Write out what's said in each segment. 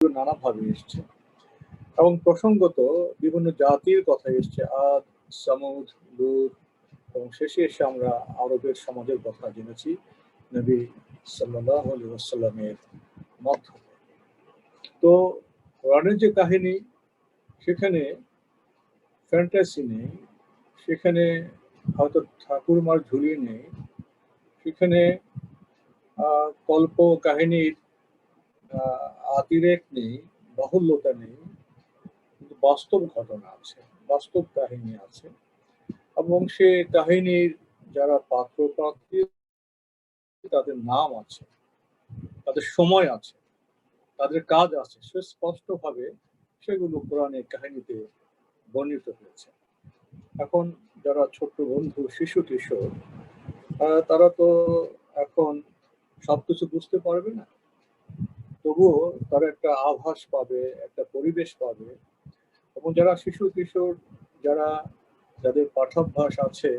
নানাভাবে এসছে এবং প্রসঙ্গত বিভিন্ন জাতির কথা এসছে, আদ, সামুদ, লূত এবং শেষে এসে আমরা আরবের সমাজের কথা জেনেছি নবী সাল্লাল্লাহু আলাইহি ওয়াসাল্লামের মাধ্যমে। তো কোরআনের যে কাহিনী, সেখানে ফ্যান্টাসি নেই, সেখানে হয়তো ঠাকুরমার ঝুলি নেই, সেখানে কল্প কাহিনীর আতিরেক নেই, বাহুল্যতা নেই, কিন্তু বাস্তব ঘটনা আছে, বাস্তব কাহিনী আছে এবং সে কাহিনীর যারা পাত্র পাত্রী তাদের নাম আছে, তাদের সময় আছে, তাদের কাজ আছে, সুস্পষ্টভাবে সেগুলো কোরআনের কাহিনীতে বর্ণিত হয়েছে। এখন যারা ছোট্ট বন্ধু, শিশু কিশোর, তারা তো এখন সবকিছু বুঝতে পারবে না, তবুও তারা একটা আভাস পাবে, একটা পরিবেশ পাবে। এবং যারা শিশু কিশোর, যারা যাদের পাঠাভ্যাস আছে,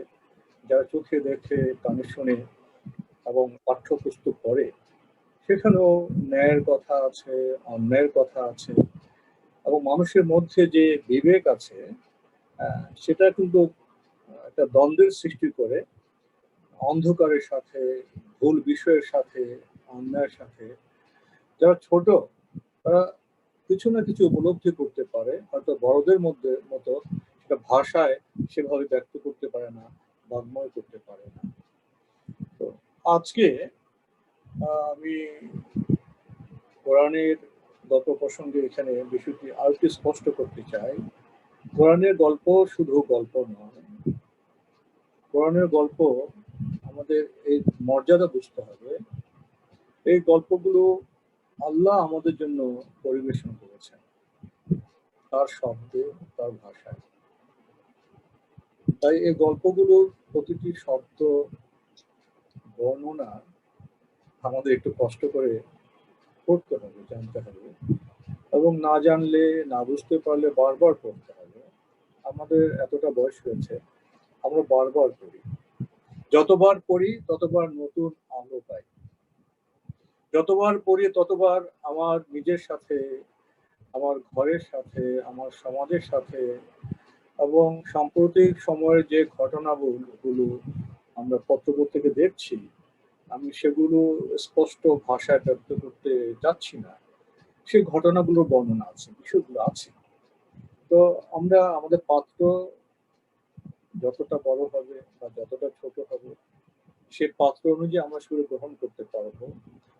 যারা চোখে দেখে কানে শুনে এবং পাঠ্যপুস্তক পড়ে, সেখানেও ন্যায়ের কথা আছে, অন্যায়ের কথা আছে এবং মানুষের মধ্যে যে বিবেক আছে, সেটা কিন্তু একটা দ্বন্দ্বের সৃষ্টি করে অন্ধকারের সাথে, ভুল বিষয়ের সাথে, অন্যায়ের সাথে। যারা ছোট, তারা কিছু না কিছু উপলব্ধি করতে পারে, হয়তো বড়দের মধ্যে মতো সেটা ভাষায় সেভাবে ব্যক্ত করতে পারে না, বাগ্ময় করতে পারে না। তো আজকে আমি কোরআনের গল্প প্রসঙ্গে এখানে বিষয়টি আর একটু স্পষ্ট করতে চাই। কোরআনের গল্প শুধু গল্প নয়, কোরআনের গল্প আমাদের এই মর্যাদা বুঝতে হবে। এই গল্পগুলো আল্লাহ আমাদের জন্য পরিবেশন করেছেন, তার শব্দে, তার ভাষায়। তাই এই গল্পগুলোর প্রতিটি শব্দ, বর্ণনা আমাদের একটু কষ্ট করে পড়তে হবে, জানতে হবে এবং না জানলে, না বুঝতে পারলে বারবার পড়তে হবে। আমাদের এতটা বয়স হয়েছে, আমরা বারবার পড়ি, যতবার পড়ি ততবার নতুন আলো পাই, যতবার পড়ি ততবার আমার নিজের সাথে, আমার ঘরের সাথে, আমার সমাজের সাথে এবং সাম্প্রতিক সময়ের যে ঘটনাগুলো আমরা পত্রপত্রিকা দেখছি, আমি সেগুলো স্পষ্ট ভাষায় ব্যক্ত করতে যাচ্ছি না, সেই ঘটনাগুলোর বর্ণনা আছে, বিষয়গুলো আছে। তো আমরা আমাদের পাত্র যতটা বড় হবে বা যতটা ছোট হবে, সে পাত্র অনুযায়ী আমরা সেগুলো গ্রহণ করতে পারবো,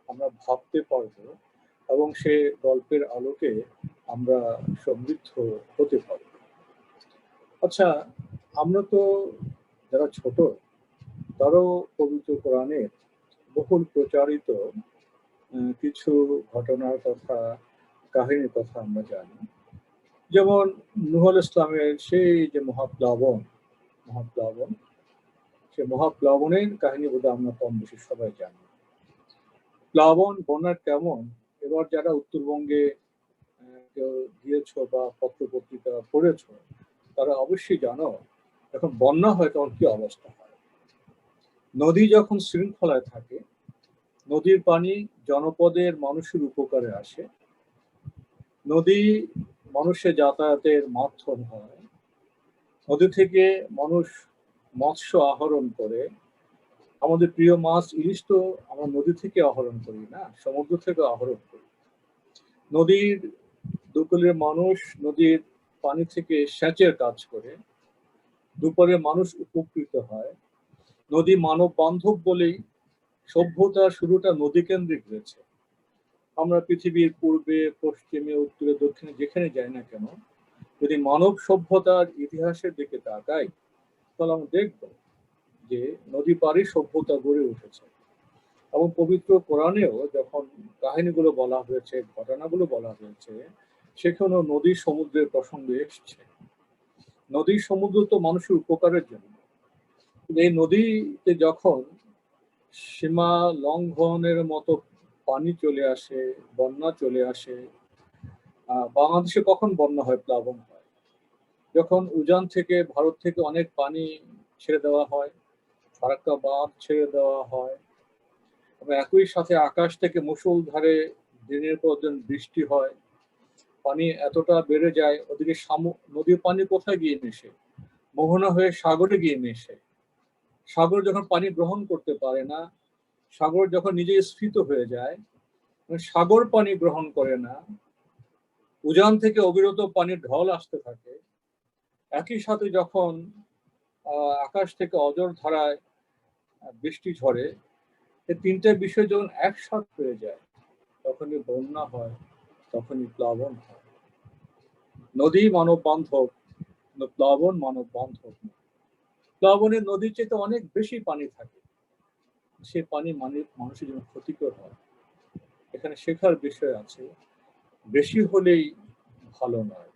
আমরা ভাবতে পারবো এবং সে গল্পের আলোকে আমরা সমৃদ্ধ হতে পারবো। আচ্ছা, আমরা তো যারা ছোট, তারাও পবিত্র কোরআনের বহুল প্রচারিত কিছু ঘটনার কথা, কাহিনীর কথা আমরা জানি। যেমন নূহ আলাইহিস সালামের সেই যে মহাপ্লাবন, সে মহাপ্লাবনের কাহিনী বোধহয় আমরা কম বেশি সবাই জানি। প্লাবন, বন্যা কেমন, এবার যারা উত্তরবঙ্গে কেউ গিয়েছো বা পত্র পত্রিকা পড়েছো, তারা অবশ্যই জানো যখন বন্যা হয় তখন কি অবস্থা হয়। নদী যখন শৃঙ্খলায় থাকে, নদীর পানি জনপদের মানুষের উপকারে আসে, নদী মানুষের যাতায়াতের মাধ্যম হয়, নদী থেকে মানুষ মৎস্য আহরণ করে। আমাদের প্রিয় মাছ ইলিশ তো আমরা নদী থেকে আহরণ করি না, সমুদ্র থেকে আহরণ করি। নদীর দুকুলের মানুষ নদীর পানি থেকে সেচের কাজ করে, দুপুরে মানুষ উপকৃত হয়। নদী মানব বান্ধব বলেই সভ্যতার শুরুটা নদী কেন্দ্রিক হয়েছে। আমরা পৃথিবীর পূর্বে, পশ্চিমে, উত্তরে, দক্ষিণে যেখানে যাই না কেন, যদি মানব সভ্যতার ইতিহাসের দিকে তাকাই, তাহলে আমরা দেখব যে নদী পাড়ে সভ্যতা গড়ে উঠেছে। এবং পবিত্র কোরআনেও যখন কাহিনীগুলো বলা হয়েছে, ঘটনাগুলো বলা হয়েছে, সেখানেও নদী সমুদ্রের প্রসঙ্গ এসছে। নদী সমুদ্র তো মানুষের উপকারের জন্য। এই নদীতে যখন সীমা লঙ্ঘনের মতো পানি চলে আসে, বন্যা চলে আসে, বাংলাদেশে কখন বন্যা হয়, প্লাবন হয়, যখন উজান থেকে, ভারত থেকে অনেক পানি ছেড়ে দেওয়া হয়, ফারাক্কা বাঁধ ছেড়ে দেওয়া হয় এবং একই সাথে আকাশ থেকে মুষলধারে দিনের পর দিন বৃষ্টি হয়, পানি এতটা বেড়ে যায়, ওদিকে নদীর পানি কোথায় গিয়ে মেশে? মোহনা হয়ে সাগরে গিয়ে মেশে। সাগর যখন পানি গ্রহণ করতে পারে না, সাগর যখন নিজে স্ফীত হয়ে যায়, সাগর পানি গ্রহণ করে না, উজান থেকে অবিরত পানির ঢল আসতে থাকে, একই সাথে যখন আকাশ থেকে অঝোর ধারায় বৃষ্টি ঝরে, এই তিনটে বিষয় যখন একসাথে হয়ে যায়, তখনই বন্যা হয়, তখনই প্লাবন হয়। নদী মানব বান্ধব, প্লাবন মানব বান্ধব। প্লাবনের নদীর চেয়ে অনেক বেশি পানি থাকে, সে পানি মানুষের জন্য ক্ষতিকর হয়। এখানে শেখার বিষয় আছে, বেশি হলেই ভালো নয়।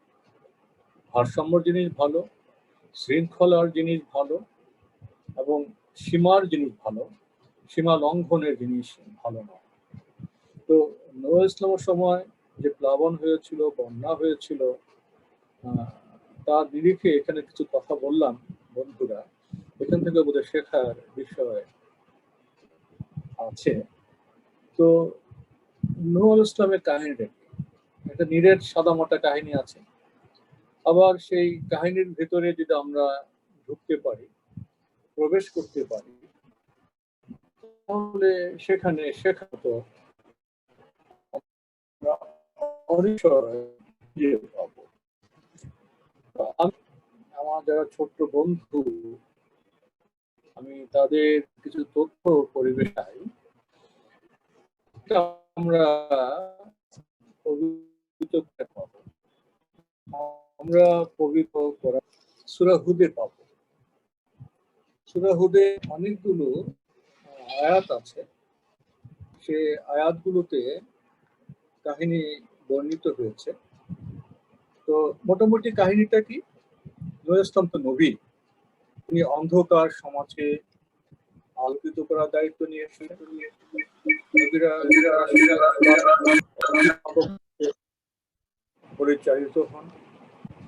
ভারসাম্যর জিনিস ভালো, শৃঙ্খলার জিনিস ভালো, এবং সীমার জিনিস ভালো, সীমা লঙ্ঘনের জিনিস ভালো নয়। তো নূহ ইসলামের সময় যে প্লাবন হয়েছিল, বন্যা হয়েছিল, তার নিরিখে এখানে কিছু কথা বললাম বন্ধুরা, এখান থেকে বোধহয় শেখার বিষয় আছে। তো নূহ ইসলামের কাহিনীটা একটা নিরেট সাদামাটা কাহিনী আছে, আবার সেই কাহিনীর ভেতরে যদি আমরা ঢুকতে পারি, প্রবেশ করতে পারি, তাহলে সেখানে শেখা তো আমার যারা ছোট্ট বন্ধু, আমি তাদের কিছু তথ্য পরিবেশাই। আমরা আমরা পবিত্র করা সূরা হুদে পাব। সূরা হুদে অনেকগুলো আয়াত আছে, সে আয়াতগুলোতে কাহিনী বর্ণিত হয়েছে। তো মোটামুটি কাহিনীটা কি, নূহ ইসলাম তো নবী, তিনি অন্ধকার সমাজে আলোকিত করার দায়িত্ব নিয়েছিলেন। পরিচালিত হন,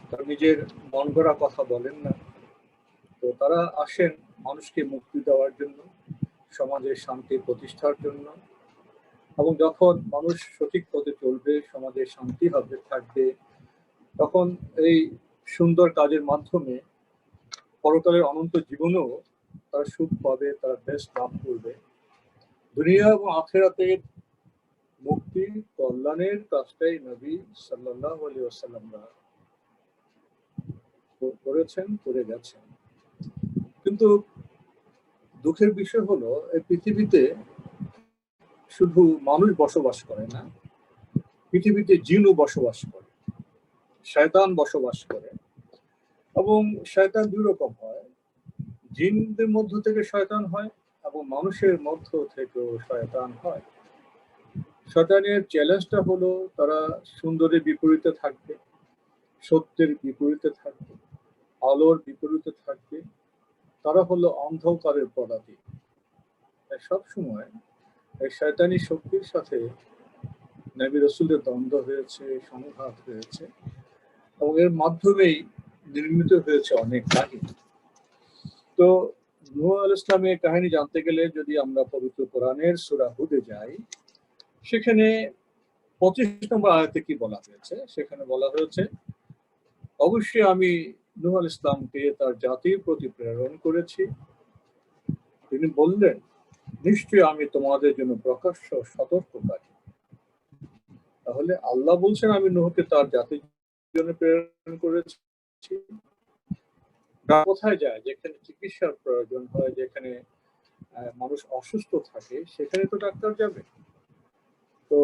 তারা নিজের মন গড়া কথা বলেন না। তো তারা আসেন মানুষকে মুক্তি দেওয়ার জন্য, সমাজের শান্তি প্রতিষ্ঠার জন্য। এবং যখন মানুষ সঠিক পথে চলবে, সমাজে শান্তি হবে, থাকবে, তখন এই সুন্দর কাজের মাধ্যমে পরকালের অনন্ত জীবনেও তারা সুখ পাবে, তারা বেশ লাভ করবে। দুনিয়া এবং আখিরাতের মুক্তি কল্যাণের কাজটাই নবী সাল্লাল্লাহু আলাইহি ওয়াসাল্লামরা করেছেন, করে গেছেন। কিন্তু দুঃখের বিষয় হলো, এই পৃথিবীতে শুধু মানুষ বসবাস করে না, পৃথিবীতে জিনও বসবাস করে, শয়তান বসবাস করে। এবং শয়তান দুই রকম হয়, জিনদের মধ্য থেকে শয়তান হয় এবং মানুষের মধ্য থেকেও শয়তান হয়। শয়তানের চ্যালেঞ্জটা হলো, তারা সুন্দরের বিপরীতে থাকবে, সত্যের বিপরীতে থাকবে, আলোর বিপরীতে থাকবে। তারা হলো অন্ধকারের পদাতি। সব সময় এই শয়তানি শক্তির সাথে নবী রাসূলের দ্বন্দ্ব হয়েছে, সংঘাত হয়েছে, এবং এর মাধ্যমেই নির্মিত হয়েছে অনেক কাহিনী। তো নূহ আলাইহিস সালামের কাহিনী জানতে গেলে যদি আমরা পবিত্র কোরআনের সূরা হুদে যাই, সেখানে 25 নম্বর আয়াতে কি বলা হয়েছে? সেখানে বলা হয়েছে, অবশ্যই আমি নূহ আলাইহিস সালামকে তার জাতির প্রতি প্রেরণ করেছি। তিনি বললেন, নিশ্চয়ই আমি তোমাদের জন্য প্রকাশ্য সতর্ককারী। তাহলে আল্লাহ বলছেন আমি নূহকে তার জাতির জন্য প্রেরণ করেছি। কোথায় যায়? যেখানে চিকিৎসার প্রয়োজন হয়, যেখানে মানুষ অসুস্থ থাকে, সেখানে তো ডাক্তার যাবে। তো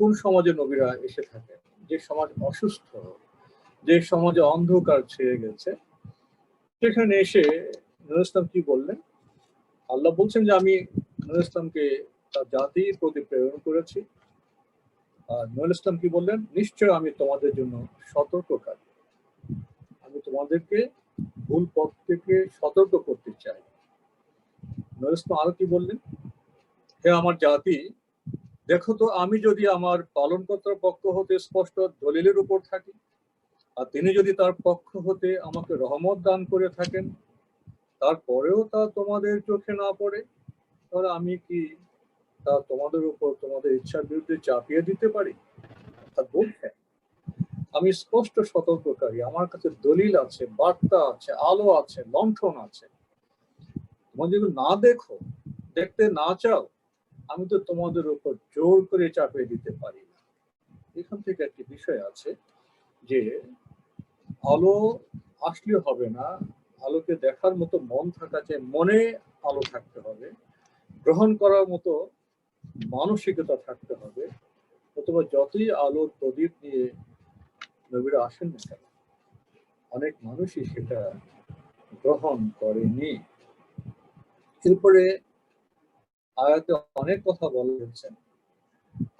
কোন সমাজে নবীরা এসে থাকে? যে সমাজ অসুস্থ, যে সমাজে অন্ধকার ছেয়ে গেছে, সেখানে এসে নূহ ইসলাম কি বললেন? আল্লাহ বলছেন যে আমি নূহ ইসলামকে তার জাতির প্রতি প্রেরণ করেছি। আর নূহ ইসলাম কি বললেন? নিশ্চয় আমি তোমাদের জন্য সতর্ককারী, আমি তোমাদেরকে ভুল পথ থেকে সতর্ক করতে চাই। নূহ ইসলাম আরো কি বললেন? হে আমার জাতি, দেখো তো, আমি যদি আমার পালনকর্তার পক্ষ হতে স্পষ্ট দলিলের উপর থাকি, আর তিনি যদি তার পক্ষ হতে আমাকে রহমত দান করে থাকেন, তারপরেও তা তোমাদের চোখে না পড়ে, তাহলে আমি কি তা তোমাদের উপর তোমাদের ইচ্ছার বিরুদ্ধে চাপিয়ে দিতে পারি? তা বলছেন আমি স্পষ্ট সতর্ককারী, আমার কাছে দলিল আছে, বার্তা আছে, আলো আছে, লণ্ঠন আছে। তোমরা যদি না দেখো, দেখতে না চাও, আমি তো তোমাদের উপর জোর করে চাপিয়ে দিতে পারি না। এখান থেকে একটি বিষয় আছে যে আলো আসলে হবে না, আলোকে দেখার মতো মন থাকা চাই, মনে আলো থাকতে হবে, গ্রহণ করার মতো মানসিকতা থাকতে হবে। অথবা যতই আলোর প্রদীপ নিয়ে নবীরা আসেন না কেন, অনেক মানুষই সেটা গ্রহণ করেনি। এরপরে আয়াতে অনেক কথা বলা হয়েছে।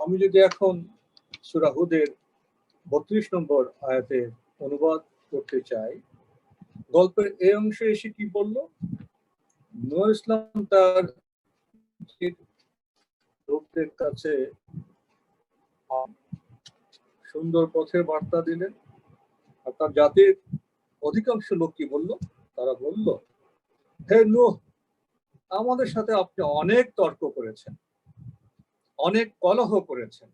আমি যদি এখন সূরা হুদের ৩২ নম্বর আয়াতের অনুবাদ করতে চাই, গল্পের এই অংশে এসে কি বলল? নূহ ইসলাম তার লোকদের কাছে সুন্দর পথের বার্তা দিলেন, আর তার জাতির অধিকাংশ লোক কি বলল? তারা বলল, হে নূহ, আমাদের সাথে আপনি অনেক তর্ক করেছেন, অনেক কলহ করেছেন,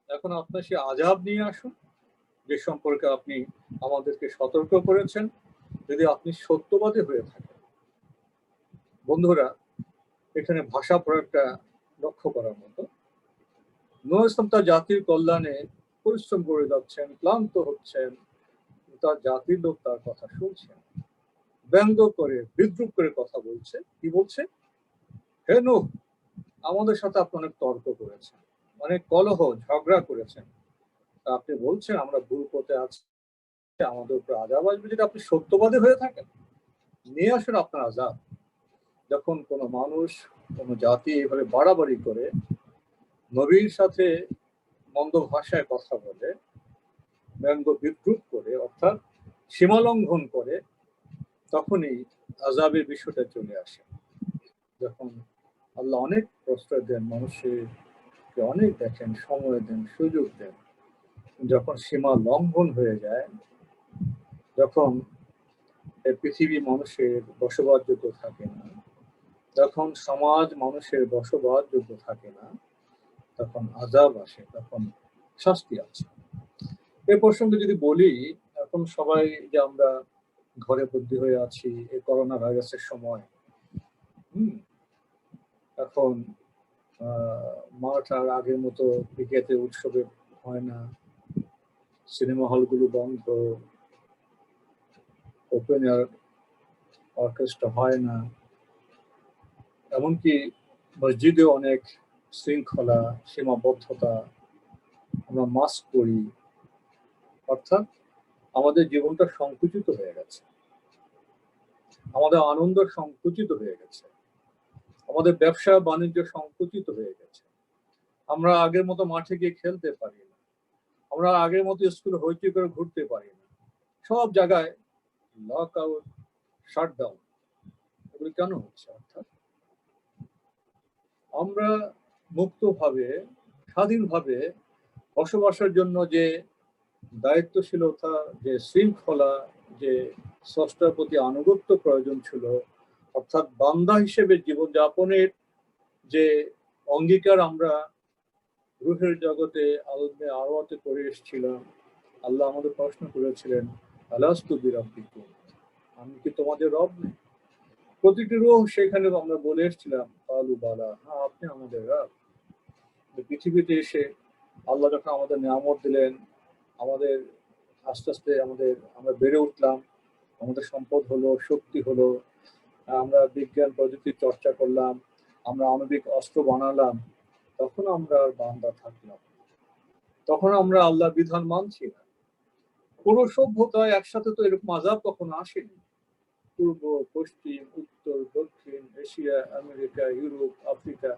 এখন আপনার সে আযাব নিয়ে আসুন যে সম্পর্কে আপনি আমাদেরকে সতর্ক করেছেন, যদি আপনি সত্যবাদী হয়ে থাকেন। বন্ধুরা, এখানে ভাষা প্রয়োগটা লক্ষ্য করার মতো। নূহ ইসলাম তার জাতির কল্যাণে পরিশ্রম করে যাচ্ছেন, ক্লান্ত হচ্ছেন, তার জাতির লোক তার কথা শুনছেন, ব্যঙ্গ করে বিদ্রুপ করে কথা বলছে। কি বলছে? হে নূহ, আমাদের সাথে আপনি অনেক তর্ক করেছেন, অনেক কলহ ঝগড়া করেছেন, তা আপনি বলছেন আমরা ভুল পথে আছি, আমাদের উপর আযাব আসবে। যদি আপনি সত্যবাদী হয়ে থাকেন, নিয়ে আসুন আপনার আযাব। যখন কোনো মানুষ, কোনো জাতি এইভাবে বাড়াবাড়ি করে, নবীর সাথে মন্দ ভাষায় কথা বলে, ব্যঙ্গ বিদ্রুপ করে, অর্থাৎ সীমা লঙ্ঘন করে, তখনই আযাবের বিষয়টা চলে আসে। যখন আল্লাহ অনেক প্রশ্রয় দেন, মানুষকে অনেক দেখেন, সময় দেন, সুযোগ দেন, যখন সীমা লঙ্ঘন হয়ে যায়, যখন এই পৃথিবী মানুষের বসবাসযোগ্য থাকে না, যখন সমাজ মানুষের বসবাসযোগ্য থাকে না, তখন আযাব আসে, তখন শাস্তি আছে। এ প্রসঙ্গে যদি বলি, এখন সবাই যে আমরা ঘরে বন্দী হয়ে আছি এই করোনা ভাইরাসের সময়, এখন মাঠ আর আগের মতো ক্রিকেটের উৎসবে হয় না, সিনেমা হলগুলো বন্ধ, ওপেন এয়ার অর্কেস্ট্রা হয় না, এমনকি মসজিদে অনেক শৃঙ্খলা, সীমাবদ্ধতা, আমরা মাস্ক পরি, অর্থাৎ আমাদের জীবনটা সংকুচিত হয়ে গেছে, আমাদের আনন্দ সংকুচিত হয়ে গেছে, আমাদের ব্যবসা বাণিজ্য সংকুচিত হয়ে গেছে। আমরা আগের মতো মাঠে গিয়ে খেলতে পারি না, আমরা আগের মতো স্কুলে হইচই করে ঘুরতে পারি না, সব জায়গায় লক আউট, শাটডাউন। এগুলো কেন হচ্ছে? অর্থাৎ আমরা মুক্তভাবে, স্বাধীনভাবে বসবাসের জন্য যে দায়িত্বশীলতা, যে শৃঙ্খলা, যে স্রষ্টার প্রতি আনুগত্য প্রয়োজন ছিল, অর্থাৎ বান্দা হিসেবে জীবনযাপনের যে অঙ্গীকার আমরা রূহের জগতে আলমে আরওয়াতে করে এসেছিলাম, আল্লাহ আমাদের প্রশ্ন করেছিলেন, আলাস্তু বিরাব্বিকুম, আমি কি তোমাদের রব নেই? প্রতিটি রূহ সেখানে আমরা বলে এসেছিলাম, কালু বালা, হ্যাঁ আপনি আমাদের রব। পৃথিবীতে এসে আল্লাহ যখন আমাদের নিয়ামত দিলেন, আমাদের আস্তে আস্তে আমরা বেড়ে উঠলাম, আমাদের সম্পদ হলো, শক্তি হলো, আমরা বিজ্ঞান প্রযুক্তির চর্চা করলাম, আমরা আণবিক অস্ত্র বানালাম, তখন আমরা আর বান্দা থাকলাম, তখন আমরা আল্লাহর বিধান মানছি না। পুরো সভ্যতায় একসাথে তো এরকম আযাব কখনো আসেনি। পূর্ব, পশ্চিম, উত্তর, দক্ষিণ, এশিয়া, আমেরিকা, ইউরোপ, আফ্রিকা,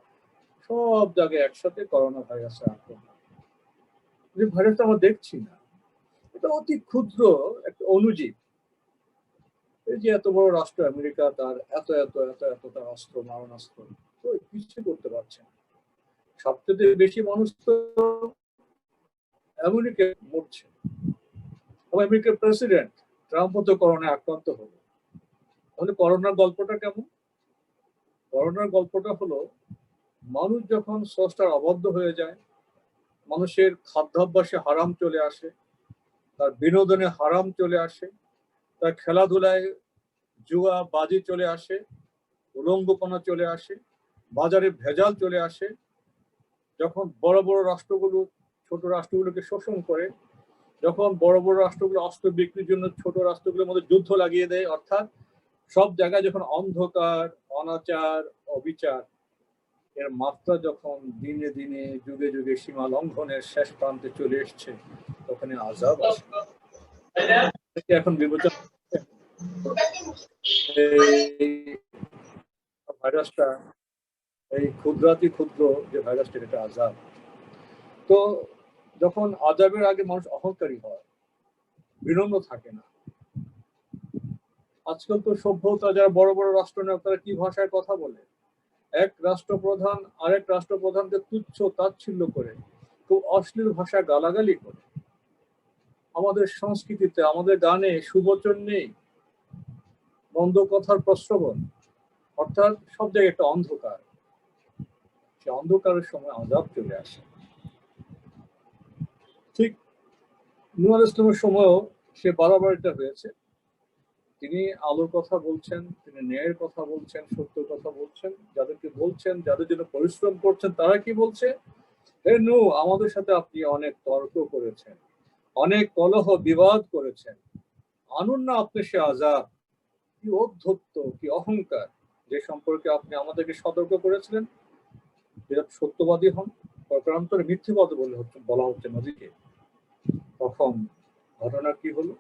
সব জায়গায় একসাথে করোনা ভাইরাসের আক্রমণ। যে ভাইরাসটা আমরা দেখছি না, এটা অতি ক্ষুদ্র একটা অণুজীব। এই যে এত বড় রাষ্ট্র আমেরিকা, তার এত এত এত এত তার অস্ত্র, মারণাস্ত্র, তো কিছু করতে পারছে না। সবচেয়ে বেশি মানুষ তো আমেরিকা মরছে। আমেরিকার প্রেসিডেন্ট ট্রাম্পও তো করোনায় আক্রান্ত হলো। তাহলে করোনার গল্পটা কেমন? করোনার গল্পটা হলো, মানুষ যখন স্রষ্টার অবাধ্য হয়ে যায়, মানুষের খাদ্যাভ্যাসে হারাম চলে আসে, তার বিনোদনে হারাম চলে আসে, তার খেলাধুলায় জুয়া বাজি চলে আসে, উলঙ্গপনা চলে আসে, বাজারে ভেজাল চলে আসে। যখন বড় বড় রাষ্ট্রগুলো ছোট রাষ্ট্রগুলোকে শোষণ করে, যখন বড় বড় রাষ্ট্রগুলো অস্ত্র বিক্রির জন্য ছোট রাষ্ট্রগুলোর মধ্যে যুদ্ধ লাগিয়ে দেয়, অর্থাৎ সব জায়গায় যখন অন্ধকার, অনাচার, অবিচার এর মাত্রা যখন দিনে দিনে যুগে যুগে সীমা লঙ্ঘনের শেষ প্রান্তে চলে এসছে, তখন আযাব আসে। এখন বিবেচনা ভাইরাসটা, এই ক্ষুদ্রাতি ক্ষুদ্র যে ভাইরাসটা, এটা আযাব। তো যখন আযাবের আগে মানুষ অহংকারী হয়, বিনম্র থাকে না। আজকাল তো সভ্যতা, যারা বড় বড় রাষ্ট্রনায়ক, তারা কি ভাষায় কথা বলে, এক রাষ্ট্রপ্রধান আরেক রাষ্ট্রপ্রধানকে তুচ্ছ তাচ্ছিল্য করে, খুব অশ্লীল ভাষায় গালাগালি করে। আমাদের সংস্কৃতিতে, আমাদের গানে সুবচন নেই, মন্দ কথার প্রশ্রবণ, অর্থাৎ সব জায়গায় একটা অন্ধকার। সে অন্ধকারের সময় আযাব চলে আসে। ঠিক নূহ আলাইহিস সালামের সময়ও সে বাড়াবাড়িটা হয়েছে। তিনি আলোর কথা বলছেন, তিনি ন্যায়ের কথা বলছেন, সত্যের কথা বলছেন, যাদেরকে বলছেন, যাদের জন্য পরিশ্রম করছেন, তারা কি বলছে? হে নূহ, আমাদের সাথে আপনি অনেক তর্ক করেছেন, অনেক কলহ বিবাদ করেছেন, আনুন না আপনি সে আযাব। কি অধ্যত্ত, কি অহংকার, যে সম্পর্কে আপনি আমাদেরকে সতর্ক করেছিলেন, যেটা সত্যবাদী হন, প্রকারান্তরে মিথ্যেবাদ বলা হচ্ছে নদীকে। তখন ঘটনা কি হলো?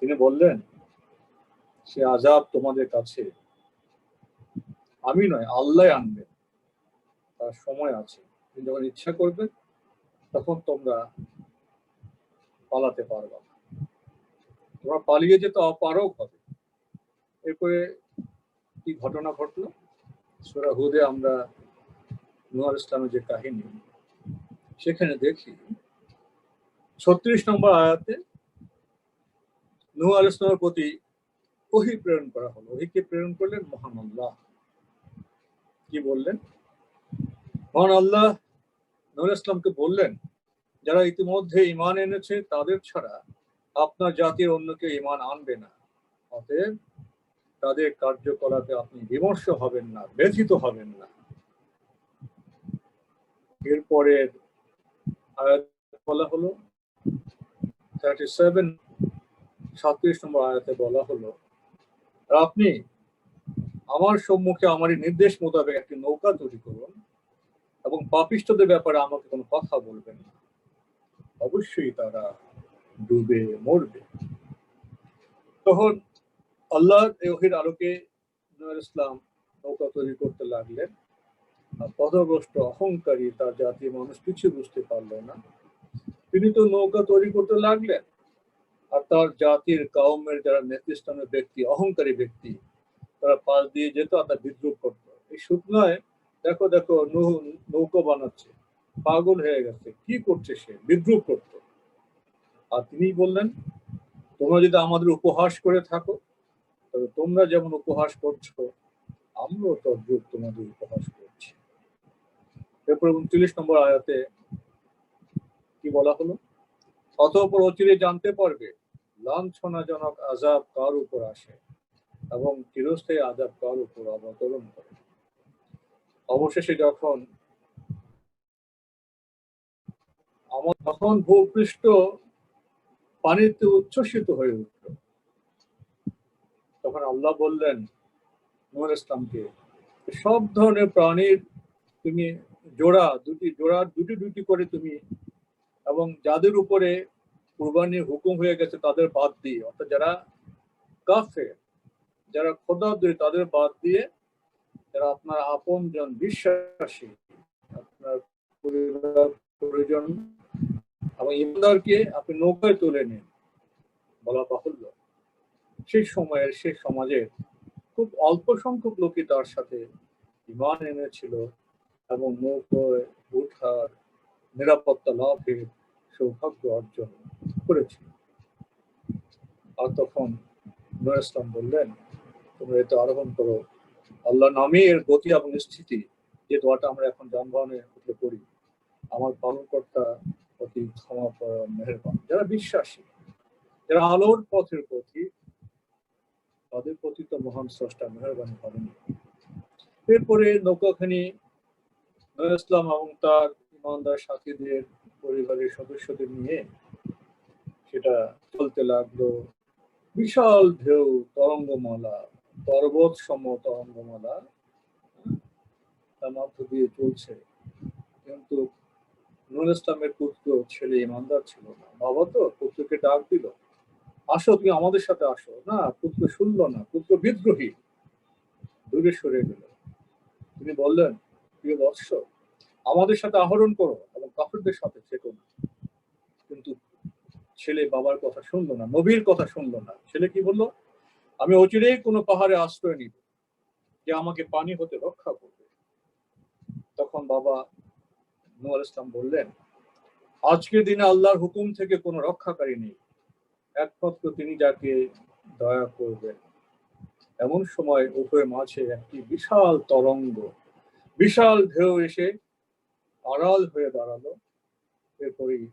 তিনি বললেন, সে আযাব তোমাদের কাছে আমি নয়, আল্লাহ আনবেন, তার সময় আছে। তিনি যখন ইচ্ছা করবেন, তখন তোমরা পালাতে পারবা না, তোমরা পালিয়ে যেতে অপারগ হবে। এরপরে কি ঘটনা ঘটলো? সূরা হুদে আমরা নূহ আলাইহিস সালামের যে কাহিনী, সেখানে দেখি 36 নম্বর আয়াতে নূহ আলাইহিস সালামের প্রতি ওহী প্রেরণ করা হলো। ওহীকে প্রেরণ করলেন মহান আল্লাহ। কি বললেন? মহান আল্লাহ নূহ আলাইহিস সালামকে বললেন, যারা ইতিমধ্যে ঈমান এনেছে তাদের ছাড়া আপনার জাতির অন্য কেউ ঈমান আনবে না, অতএব তাদের কার্যকলাপে আপনি বিমর্ষ হবেন না, ব্যথিত হবেন না। এরপরের আয়াত বলা হলো 37 নম্বর আয়াতে বলা হলো, আপনি আমার সম্মুখে আমারই নির্দেশ মোতাবেক একটি নৌকা তৈরি করুন এবং পাপিষ্ঠদের ব্যাপারে আমাকে কোনো কথা বলবেন না, অবশ্যই তারা ডুবে মরবে। তখন আল্লাহর ওহীর আলোকে নূহ আলাইহিস সালাম নৌকা তৈরি করতে লাগলেন। আর পথভ্রষ্ট অহংকারী তার জাতীয় মানুষ কিছু বুঝতে পারল না। তিনি তো নৌকা তৈরি করতে লাগলেন, আর তার জাতির কাউমের যারা নেতৃস্থানীয় ব্যক্তি, অহংকারী ব্যক্তি, তারা পাশ দিয়ে যেত আর তার বিদ্রুপ করতো। এই সুখ নয়, দেখো দেখো নূহ নৌকা বানাচ্ছে, পাগল হয়ে গেছে, কি করছে সে, বিদ্রুপ করত। আর তিনি বললেন, তোমরা যদি আমাদের উপহাস করে থাকো, তবে তোমরা যেমন উপহাস করছো, আমরাও তদ্রূপ তোমাদের উপহাস করছি। এরপর 39 নম্বর আয়াতে কি বলা হলো? অতঃপর অচিরে জানতে পারবে লাঞ্ছনাজনক আযাব কার উপর আসে এবং চিরস্থায়ী আযাব কার উপর অবতরণ করে। অবশেষে যখন তখন ভূপৃষ্ঠ পানিতে উচ্ছ্বসিত হয়ে উঠল। তখন আল্লাহ বললেন নূহ আলাইহিস সালামকে, সব ধরনের প্রাণীর তুমি দুটি দুটি করে তুমি, এবং যাদের উপরে কুরবানির হুকুম হয়ে গেছে তাদের বাদ দিয়ে, অর্থাৎ যারা কাফের, যারা খোদাদ্রোহী, তাদের বাদ দিয়ে যারা আপনার আপনজন, বিশ্বাসী, আপনার পরিবার পরিজন এবং ইমানদারকে আপনি নৌকায় তুলে নিন। বলা বাহুল্য, সেই সময়ের সেই সমাজের খুব অল্প সংখ্যক লোকই তার সাথে ঈমান এনেছিল এবং নৌকায় ওঠার, নিরাপত্তা লাভের সৌভাগ্য অর্জন করেছিল। আর তখন নূহ আলাইহিস সালাম বললেন, তোমরা এতে আরোহণ করো, আল্লাহ নামে এর গতি এবং স্থিতি, যে দোয়াটা আমরা এখন যানবাহনে উঠে পড়ি, আমার পালনকর্তা অতি ক্ষমাপরায়ণ মেহেরবান। যারা বিশ্বাসী, যারা আলোর পথের পথিক, তাদের প্রতি তো মহান স্রষ্টা মেহেরবানি করেন। এরপরে নৌকাখানি নূহ ইসলাম এবং তার ইমানদার সাথীদের পরিবারের সদস্যদের নিয়ে সেটা চলতে লাগলো। বিশাল ঢেউ, তরঙ্গমালা, পর্বত সম তরঙ্গমালা তার মধ্য দিয়ে চলছে। কিন্তু নূহ ইসলামের পুত্র ছেলে ইমানদার ছিল না। বাবা তো পুত্রকে ডাক দিল, আসো, তুমি আমাদের সাথে আসো। না, পুত্র শুনল না, পুত্র বিদ্রোহী, দূরে সরে গেল। তিনি বললেন, প্রিয় বৎস, আমাদের সাথে আহরণ করো এবং কাফিরদের সাথে থেকো না। কিন্তু ছেলে বাবার কথা শুনলো না, নবীর কথা শুনলো না। ছেলে কি বলল? আমি অচিরেই কোনো পাহাড়ে আশ্রয় নিব, যে আমাকে পানি হতে রক্ষা করবে। তখন বাবা নূহ আলাইহিস সালাম বললেন, আজকের দিনে আল্লাহর হুকুম থেকে কোনো রক্ষাকারী নেই, একমাত্র তিনি যাকে দয়া করবেন। এমন সময় উভয়ের মাঝে একটি বিশাল তরঙ্গ, বিশাল ঢেউ এসে আড়াল হয়ে দাঁড়ালো। এরপরই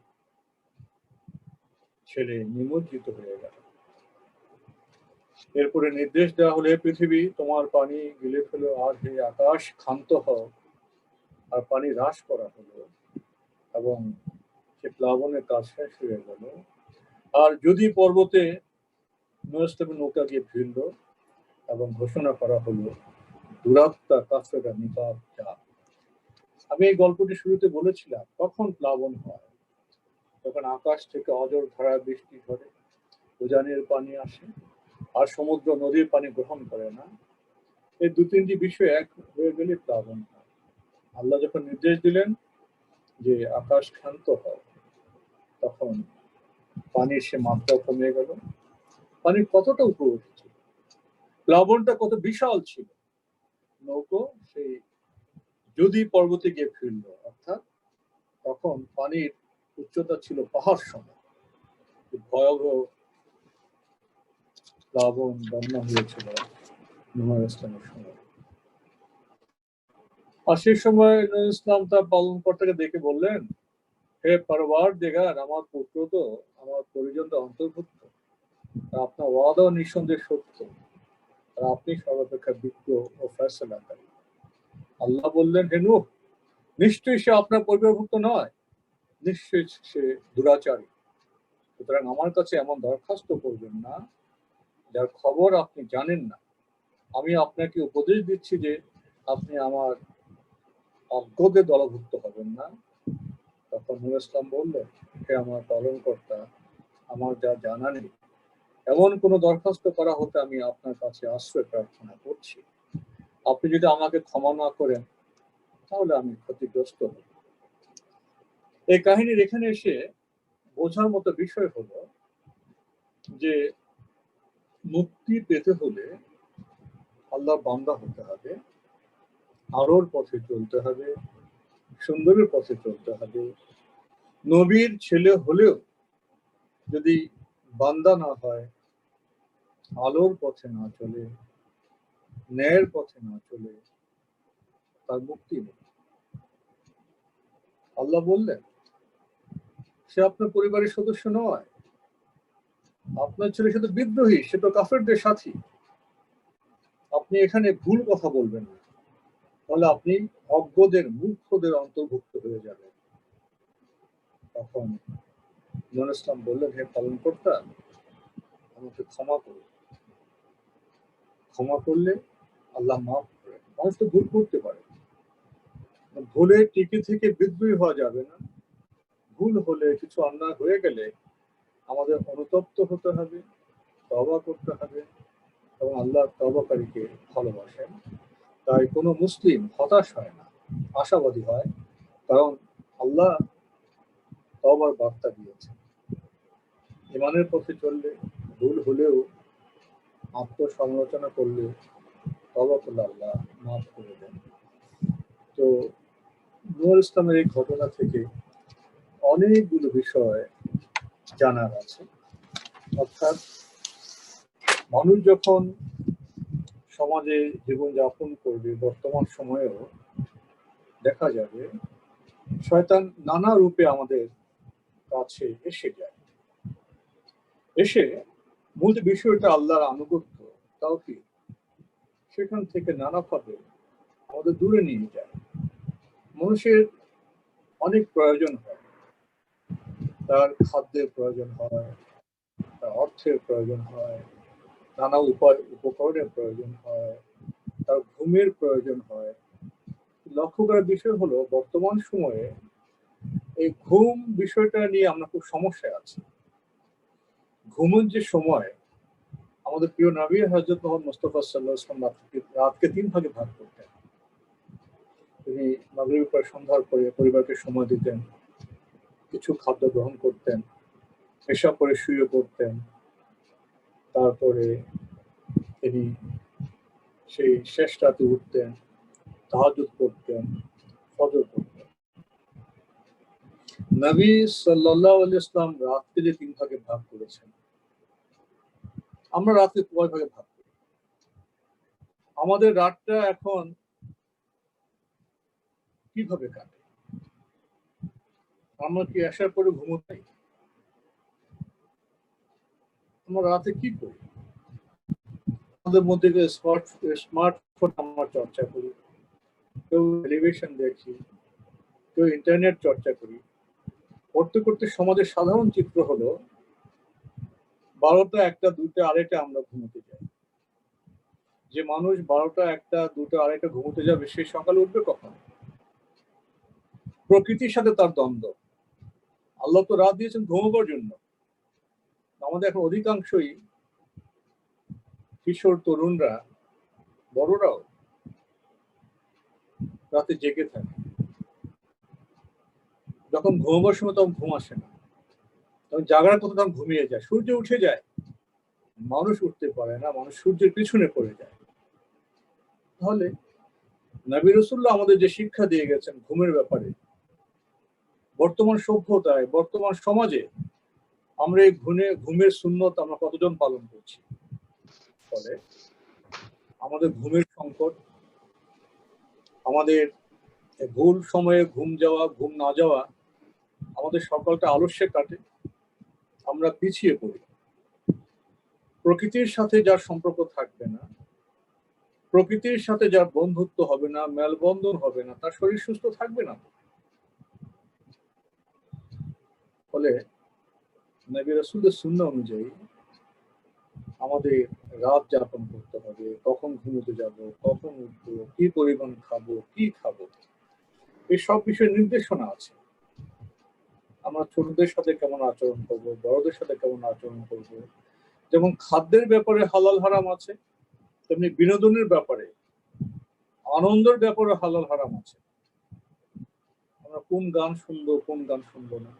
ছেলে নিমজ্জিত হয়ে গেল। এরপরে নির্দেশ দেওয়া হলে, পৃথিবী তোমার পানি গিলে ফেলো, আর হে আকাশ ক্ষান্ত হও। আর পানি হ্রাস করা হলো এবং সে প্লাবনের কাজ শেষ হয়ে গেল। আর যদি পর্বতে নূহ ইসলামের নৌকা গিয়ে ভিড়ল এবং ঘোষণা করা হলো, দুরাত্মা কাফেররা নিপাত যা। আমি এই গল্পটি শুরুতে বলেছিলাম, কখন প্লাবন হয়? তখন আকাশ থেকে অজর ধারা বৃষ্টি ঝরে, উজানের পানি আসে, আর সমুদ্র নদীর পানি গ্রহণ করে না। এই দু তিনটি বিষয় এক হয়ে গেলে প্লাবন হয়। আল্লাহ যখন নির্দেশ দিলেন যে আকাশ ক্ষান্ত হয়, তখন পানির সে মাত্রা কমে গেল। পানির কতটা উপরে উঠেছিল, প্লাবনটা কত বিশাল ছিল। নৌকো সেই যদি পর্বতে গিয়ে ফিরল, অর্থাৎ তখন পানির উচ্চতা ছিল পাহাড় সমান। ভয়াবহ প্লাবন বন্যা হয়েছিল নূহ ইসলামের সময়। আর সেই সময় নূহ ইসলাম তার পালনকর্তাকে দেখে বললেন, হে পরওয়ারদিগার, আমার পুত্র তো আমার পরিজনটা অন্তর্ভুক্ত, আপনার ওয়াদা নিঃসন্দেহে সত্য, আর আপনি সর্বাপেক্ষা বিজ্ঞ ও ফয়সালাকারী। আল্লাহ বললেন, হে নূহ, নিশ্চয়ই সে আপনার পরিবারভুক্ত নয়, নিশ্চয়ই সে দুরাচারী। সুতরাং আমার কাছে এমন দরখাস্ত করবেন না যার খবর আপনি জানেন না। আমি আপনাকে উপদেশ দিচ্ছি যে আপনি আমার অজ্ঞদের দলভুক্ত হবেন না। তখন নূহ ইসলাম বললেন, হে আমার পালনকর্তা, আমার যা জানা নেই, এমন কোনো দরখাস্ত করা হতে আমি আপনার কাছে আশ্রয় প্রার্থনা করছি। আপনি যদি আমাকে ক্ষমা না করেন, তাহলে আমি ক্ষতিগ্রস্ত হব। এই কাহিনীর এখানে এসে বোঝার মতো বিষয় হলো যে মুক্তি পেতে হলে আল্লাহ বান্দা হতে হবে, আলোর পথে চলতে হবে, সুন্দরের পথে চলতে হবে। নবীর ছেলে হলেও যদি বান্দা না হয়, আলোর পথে না চলে, ন্যায়ের পথে না চলে, তার মুক্তি নেই। আল্লাহ বললেন, সে আপনার পরিবারের সদস্য নয়, আপনার ছেলে শুধু বিদ্রোহী, সে তো কাফেরদের সাথী। আপনি এখানে ভুল কথা বলবেন না, তাহলে আপনি অজ্ঞদের, মূর্খদের অন্তর্ভুক্ত হয়ে যাবেন। তখন নূহ ইসলাম বললেন, হে পালনকর্তা, আমাকে ক্ষমা করুন। ক্ষমা করলে আল্লাহ মাফ করেন। মানুষ তো ভুল করতে পারে, ভুলে টিকে থেকে বিদ্রোহী হওয়া যাবে না। ভুল হলে, কিছু অন্যায় হয়ে গেলে আমাদের অনুতপ্ত হতে হবে, তওবা করতে হবে, এবং আল্লাহ তওবাকারীকে ভালোবাসেন। তাই কোনো মুসলিম হতাশ হয় না, আশাবাদী হয়, কারণ আল্লাহ তওবার বার্তা দিয়েছেন। ইমানের পথে চললে, ভুল হলেও আত্মসমালোচনা করলে, তওবা করলে আল্লাহ মাফ করে দেন। তো নূহ ইসলামের এই ঘটনা থেকে অনেকগুলো বিষয় জানার আছে। অর্থাৎ মানুষ যখন সমাজে জীবনযাপন করবে, বর্তমান সময়েও দেখা যাবে শয়তান নানা রূপে আমাদের কাছে এসে যায়। এসে মূল যে বিষয়টা আল্লাহর আনুগত্য, তাওহীদ, সেখান থেকে নানাভাবে আমাদের দূরে নিয়ে যায়। মানুষের অনেক প্রয়োজন হয়, তার খাদ্যের প্রয়োজন হয়, তার অর্থের প্রয়োজন হয়, নানা উপকরণের প্রয়োজন হয়, তার ঘুমের প্রয়োজন হয়। লক্ষ্য করার বিষয় হলো বর্তমান সময়ে এই ঘুম বিষয়টা নিয়ে আমরা খুব সমস্যায় আছি। ঘুমের যে সময়, আমাদের প্রিয় নবী হযরত মুহাম্মদ মুস্তাফা সাল্লাল্লাহু আলাইহি ওয়াসাল্লাম রাতকে ৩ ভাগে ভাগ করতেন। তিনি মাগরিবের পর সন্ধ্যার পরে পরিবারকে সময় দিতেন, কিছু খাদ্য গ্রহণ করতেন, পেশাব করে শুয়ে পড়তেন। তারপরে তিনি সেই শেষ রাতে উঠতেন, তাহাজ্জুদ পড়তেন, ফজর পড়তেন। নবী সাল্লাল্লাহু আলাইহি ওয়াসাল্লাম রাতকে যে ৩ ভাগে ভাগ করেছেন, আমরা রাতকে কয় ভাগে ভাগ করি? আমাদের রাতটা এখন কিভাবে কাটে? আমরা কি আসার পরে ঘুমোই? আমরা রাতে কি করি? আমাদের মধ্যে স্মার্টফোন আমরা চর্চা করি, কেউ টেলিভিশন দেখি, কেউ ইন্টারনেট চর্চা করি। করতে করতে সমাজের সাধারণ চিত্র হলো ১২টা, ১টা, ২টা, ২.৫টা আমরা ঘুমোতে যাই। যে মানুষ ১২টা, ১টা, ২টা, ২.৫টা ঘুমোতে যাবে সে সকালে উঠবে কখন? প্রকৃতির সাথে তার দ্বন্দ্ব। আল্লাহ তো রাত দিয়েছেন ঘুমাবার জন্য। আমাদের এখন অধিকাংশই কিশোর তরুণরা, বড়রাও রাতে জেগে থাকে। যখন ঘুমাবার সময় তখন ঘুম আসে না, তখন জাগার কথা তখন ঘুমিয়ে যায়, সূর্য উঠে যায়, মানুষ উঠতে পারে না, মানুষ সূর্যের পিছনে পড়ে যায়। তাহলে নবী রাসূলুল্লাহ আমাদের যে শিক্ষা দিয়ে গেছেন ঘুমের ব্যাপারে, বর্তমান সভ্যতায়, বর্তমান সমাজে আমরা এই ঘুমের সুন্নত আমরা কতজন পালন করছি? ফলে আমাদের ঘুমের সংকট, আমাদের ভুল সময়ে ঘুম যাওয়া, ঘুম না যাওয়া, আমাদের সকালটা আলস্যে কাটে, আমরা পিছিয়ে পড়ি। প্রকৃতির সাথে যার সম্পর্ক থাকবে না, প্রকৃতির সাথে যার বন্ধুত্ব হবে না, মেলবন্ধন হবে না, তার শরীর সুস্থ থাকবে না। ফলে নবী রাসূলের সুন্নাহ অনুযায়ী আমাদের রাত যাপন করতে হবে, কখন ঘুমোতে যাব, কখন উঠবো, কি পরিমাণ খাবো, কি খাবো, এই সব বিষয়ে নির্দেশনা আছে। আমরা ছোটদের সাথে কেমন আচরণ করব, বড়দের সাথে কেমন আচরণ করব। যেমন খাদ্যের ব্যাপারে হালাল হারাম আছে, তেমনি বিনোদনের ব্যাপারে, আনন্দের ব্যাপারে হালাল হারাম আছে। আমরা কোন গান শুনবো, কোন গান শুনবো না,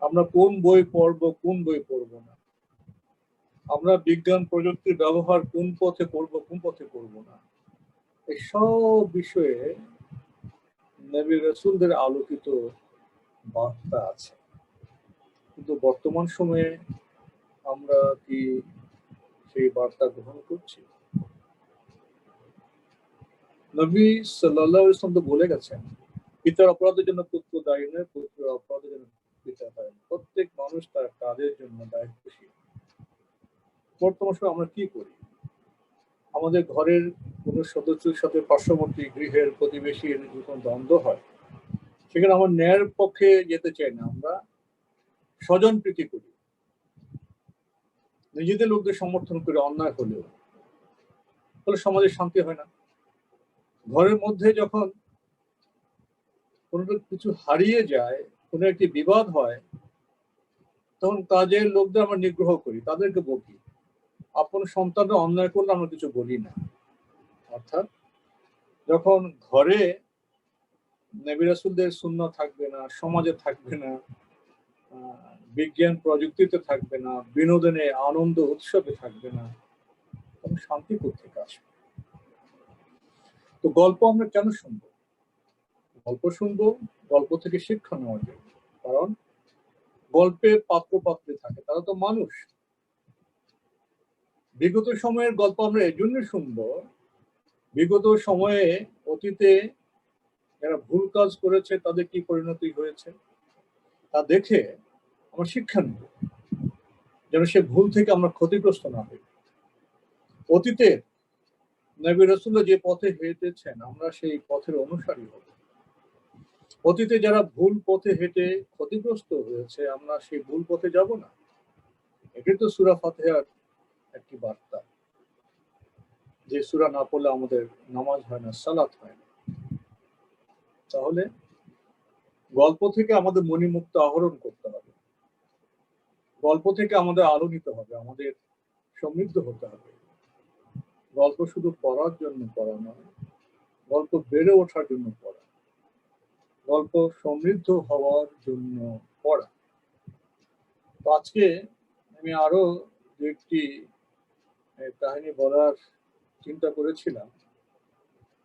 আমরা কোন বই পড়বো, কোন বই পড়বো না, আমরা বিজ্ঞান প্রযুক্তির ব্যবহার কোন পথে করব, কোন পথে করব না, এই সব বিষয়ে নবী রাসূলদের আলোকিত বার্তা আছে। কিন্তু বর্তমান সময়ে আমরা কি সেই বার্তা গ্রহণ করছি? নবী সাল্লাল্লাহু আলাইহি ওয়াসাল্লাম তো বলে গেছেন, পিতার অপরাধের জন্য পুত্র দায়ী নয়, পুত্রের অপরাধের জন্য পিতা দায়ী। প্রত্যেক মানুষ তার কাজের জন্য দায়িত্বশীল। বর্তমান সময়ে আমরা কি করি? আমাদের ঘরের কোনো সদস্যের সাথে পার্শ্ববর্তী গৃহের প্রতিবেশীর যখন দ্বন্দ্ব হয়, সেখানে আমরা ন্যায়ের পক্ষে যেতে চাই না, আমরা স্বজন প্রীতি করি, নিজেদের লোকদের সমর্থন করে অন্যায় হলেও। ফলে সমাজে শান্তি হয় না। ঘরের মধ্যে যখন কোনো কিছু হারিয়ে যায়, কোনো একটি বিবাদ হয়, তখন কাজের লোকদের আমরা নিগ্রহ করি, তাদেরকে বকি। আপন সন্তানরা অন্যায় করলে আমরা কিছু বলি না। অর্থাৎ যখন ঘরে নবী রাসূলদের সুন্নাহ থাকবে না, সমাজে থাকবে না, বিজ্ঞান প্রযুক্তিতে থাকবে না, বিনোদনে আনন্দ উৎসবে থাকবে না, তখন শান্তি কোত্থেকে আসবে? তো গল্প আমরা কেন শুনবো? গল্প শুনবো গল্প থেকে শিক্ষা নেওয়ার জন্য। কারণ গল্পে পাত্র পাত্রী থাকে, তারা তো মানুষ। বিগত সময়ের গল্প আমরা এজন্য শুনবো, বিগত সময়ে অতীতে যারা ভুল কাজ করেছে তাদের কি পরিণতি হয়েছে তা দেখে আমরা শিক্ষা নেব। যেন সে ভুল থেকে আমরা ক্ষতিগ্রস্ত না হই। অতীতে নবী রাসূলুল্লাহ যে পথে হেঁটেছেন আমরা সেই পথের অনুসারী হব। অতীতে যারা ভুল পথে হেঁটে ক্ষতিগ্রস্ত হয়েছে আমরা সেই ভুল পথে যাব না। এটাই তো সূরা ফাতিহার একটি বার্তা। যে সূরা না পড়লে আমাদের নামাজ হয় না, সালাত হয় না। তাহলে গল্প থেকে আমাদের মণিমুক্তা আহরণ করতে হবে। গল্প থেকে আমাদের আলো নিতে হবে, আমাদের সমৃদ্ধ হতে হবে। গল্প শুধু পড়ার জন্য পড়া নয়, গল্প বেড়ে ওঠার জন্য পড়া, গল্প সমৃদ্ধ হওয়ার জন্য পড়া। তো আজকে আমি আরো দু একটি কাহিনী বলার চিন্তা করেছিলাম,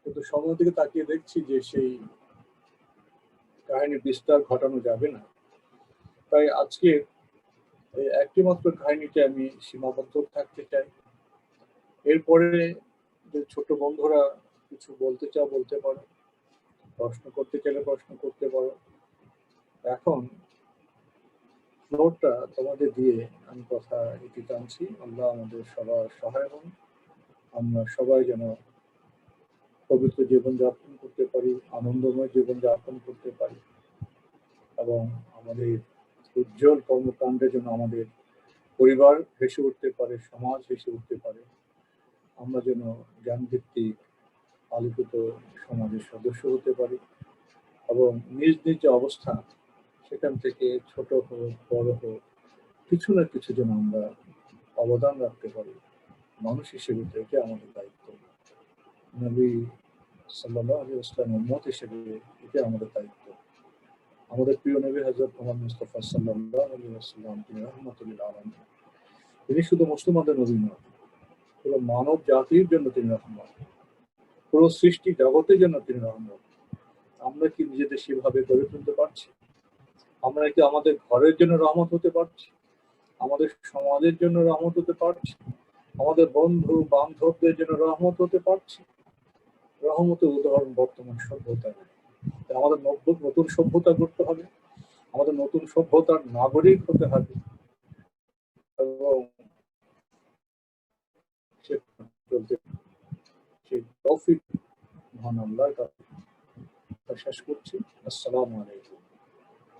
কিন্তু সময়ের দিকে তাকিয়ে দেখছি যে সেই কাহিনীর বিস্তার ঘটানো যাবে না। তাই আজকে এই একটি মাত্র কাহিনীতে আমি সীমাবদ্ধ থাকতে চাই। এরপরে যে ছোট বন্ধুরা কিছু বলতে চাও বলতে পারো, প্রশ্ন করতে চাইলে প্রশ্ন করতে পারো। এখন ফ্লোরটা তোমাদের দিয়ে আমি কথা এটি টানছি। আল্লাহ আমাদের সবার সহায় হন। আমরা সবাই যেন পবিত্র জীবনযাপন করতে পারি, আনন্দময় জীবনযাপন করতে পারি এবং আমাদের উজ্জ্বল কর্মকাণ্ডে যেন আমাদের পরিবার ভেসে উঠতে পারে, সমাজ ভেসে উঠতে পারে। আমরা যেন জ্ঞানভিত্তিক আলোকিত সমাজের সদস্য হতে পারি এবং নিজ নিজ যে অবস্থান সেখান থেকে ছোট হোক বড় হোক কিছু না কিছু যেন আমরা অবদান রাখতে পারি। মানুষ হিসেবে তো এটা আমাদের দায়িত্ব। নবী সাল্লাল্লাহু আলাইহি ওয়াসাল্লামের উম্মত হিসেবে এটা আমাদের দায়িত্ব। আমাদের প্রিয় নবী হযরত মুহাম্মদ মুস্তাফা সাল্লাল্লাহু আলাইহি ওয়াসাল্লাম তিনি রাহমাতুল লিল আলামিন। তিনি শুধু মুসলমানদের নবী নন, পুরো মানব জাতির জন্য তিনি রহমত। পুরো সৃষ্টি জগতের জন্য তিনি রহমত। আমরা কি নিজেদের সেভাবে গড়ে তুলতে পারছি? আমরা কি আমাদের ঘরের জন্য রহমত হতে পারছি? আমাদের সমাজের জন্য রহমত হতে পারছি? আমাদের বন্ধু বান্ধবদের জন্য রহমত হতে পারছি? রহমতের উদাহরণ বর্তমান সভ্যতায়। আমাদের নতুন সভ্যতা করতে হবে, আমাদের নতুন সভ্যতার নাগরিক হতে হবে এবং সেই তৌফিক মহান আল্লাহর কাছে শেষ করছি। আসসালামু আলাইকুম।